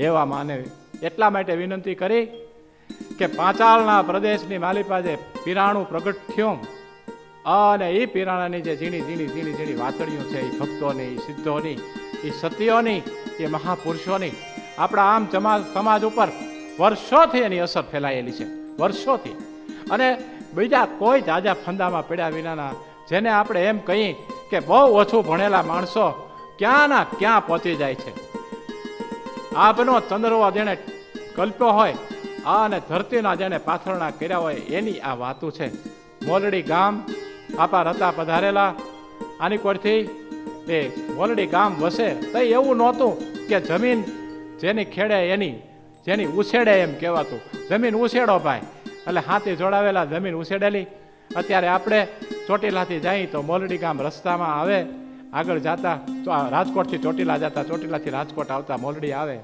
એવા માને એટલા માટે વિનંતી કરી કે પાંચાળના પ્રદેશની માલિપાજે પીરાણું પ્રગટ થયું અને એ પીરાણાની જે ઝીણી ઝીણી ઝીણી ઝીણી વાતડીઓ છે એ ભક્તોની, એ સિદ્ધોની, એ સતીઓની, એ મહાપુરુષોની આપણા આમ સમાજ ઉપર વર્ષોથી એની અસર ફેલાયેલી છે, વર્ષોથી. અને બીજા કોઈ જાજા ફંદામાં પડ્યા વિનાના, જેને આપણે એમ કહીએ કે બહુ ઓછું ભણેલા માણસો ક્યાંના ક્યાં પહોંચી જાય છે. આપનો ચંદ્રવો જેને કલ્પ્યો હોય અને ધરતીના જેને પાથરણા કર્યા હોય એની આ વાતું છે. મોલડી ગામ આપા રતા પધારેલા આની કોરથી એ મોલડી ગામ વસે તો એવું નહોતું કે જમીન જેની ખેડે જેની ઉછેડે એમ કહેવાતું. જમીન ઉછેડો ભાઈ એટલે હાથી જોડાવેલા, જમીન ઉછેડેલી. અત્યારે આપણે ચોટીલાથી જઈએ તો મોલડી ગામ રસ્તામાં આવે, આગળ જતા રાજકોટથી ચોટીલા જતા, ચોટીલાથી રાજકોટ આવતા મોલડી આવે.